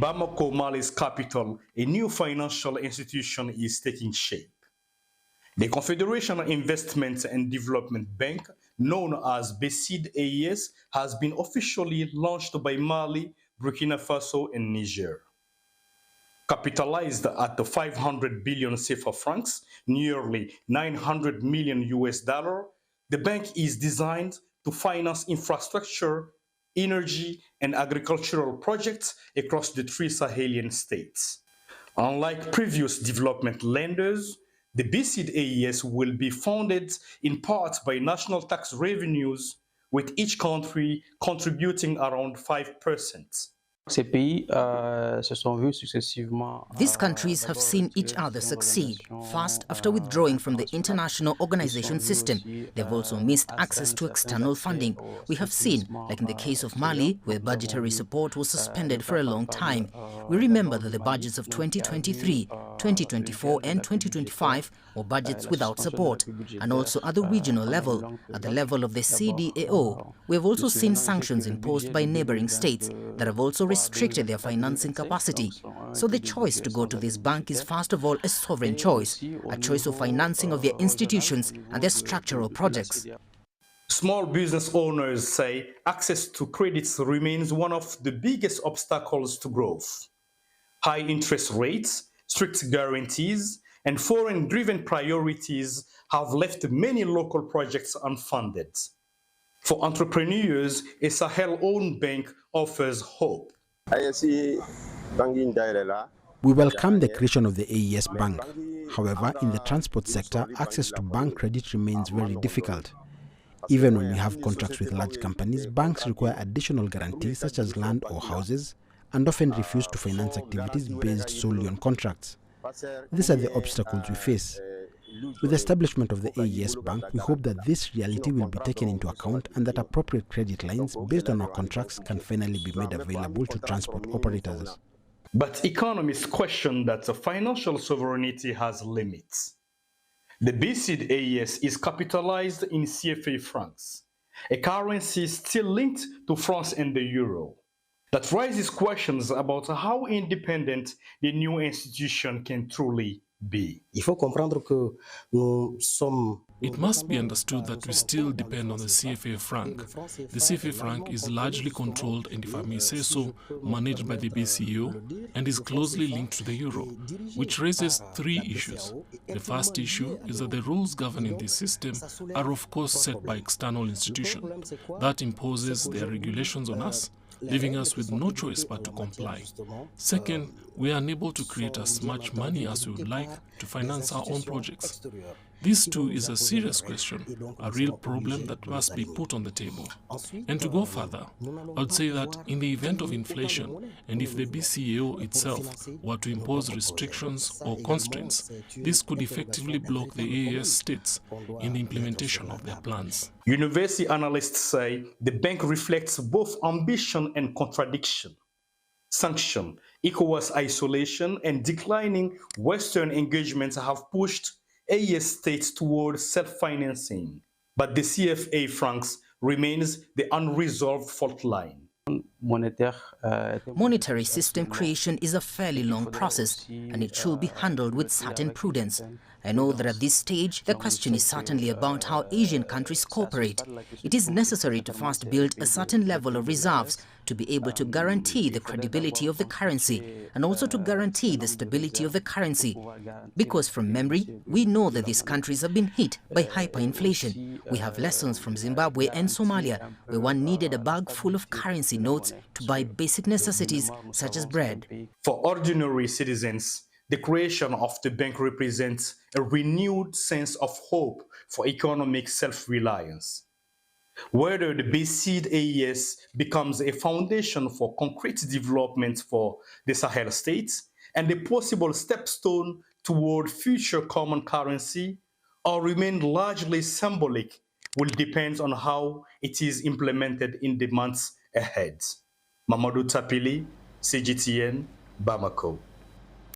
Bamako, Mali's capital, a new financial institution is taking shape. The Confederation Investment and Development Bank, known as BCID AES, has been officially launched by Mali, Burkina Faso, and Niger. Capitalized at the 500 billion CFA francs, nearly 900 million US dollar, the bank is designed to finance infrastructure, energy, and agricultural projects across the three Sahelian states. Unlike previous development lenders, the BCID AES will be funded in part by national tax revenues, with each country contributing around 5%. These countries have seen each other succeed fast after withdrawing from the international organization system. They've also missed access to external funding. We have seen, like in the case of Mali, where budgetary support was suspended for a long time. We remember that the budgets of 2023, 2024 and 2025 were budgets without support, and also at the regional level, at the level of the CDAO. We have also seen sanctions imposed by neighboring states that have also restricted their financing capacity. So the choice to go to this bank is first of all a sovereign choice, a choice of financing of their institutions and their structural projects. Small business owners say access to credits remains one of the biggest obstacles to growth. High interest rates, strict guarantees, and foreign-driven priorities have left many local projects unfunded. For entrepreneurs, a Sahel-owned bank offers hope. We welcome the creation of the AES Bank. However, in the transport sector, access to bank credit remains very difficult. Even when we have contracts with large companies, banks require additional guarantees such as land or houses, and often refuse to finance activities based solely on contracts. These are the obstacles we face. With the establishment of the AES Bank, we hope that this reality will be taken into account and that appropriate credit lines based on our contracts can finally be made available to transport operators. But economists question that the financial sovereignty has limits. The BCID AES is capitalized in CFA francs, a currency still linked to France and the euro. That raises questions about how independent the new institution can truly be. It must be understood that we still depend on the CFA franc. The CFA franc is largely controlled and, if I may say so, managed by the BCEO and is closely linked to the euro, which raises three issues. The first issue is that the rules governing this system are of course set by external institutions. That imposes their regulations on us, leaving us with no choice but to comply. Second, we are unable to create as much money as we would like to finance our own projects. This too is a serious question, a real problem that must be put on the table. And to go further, I would say that in the event of inflation, and if the BCEO itself were to impose restrictions or constraints, this could effectively block the AES states in the implementation of their plans. University analysts say the bank reflects both ambition and contradiction. Sanction, ECOWAS isolation, and declining Western engagements have pushed AES states towards self-financing, but the CFA francs remains the unresolved fault line. Monetary system creation is a fairly long process, and it should be handled with certain prudence. I know that at this stage, the question is certainly about how Asian countries cooperate. It is necessary to first build a certain level of reserves to be able to guarantee the credibility of the currency and also to guarantee the stability of the currency. Because from memory, we know that these countries have been hit by hyperinflation. We have lessons from Zimbabwe and Somalia, where one needed a bag full of currency notes to buy basic necessities such as bread. For ordinary citizens, the creation of the bank represents a renewed sense of hope for economic self-reliance. Whether the BCID AES becomes a foundation for concrete development for the Sahel states and a possible stepstone toward future common currency, or remain largely symbolic, will depend on how it is implemented in the months ahead. Mamadou Tapili, CGTN, Bamako.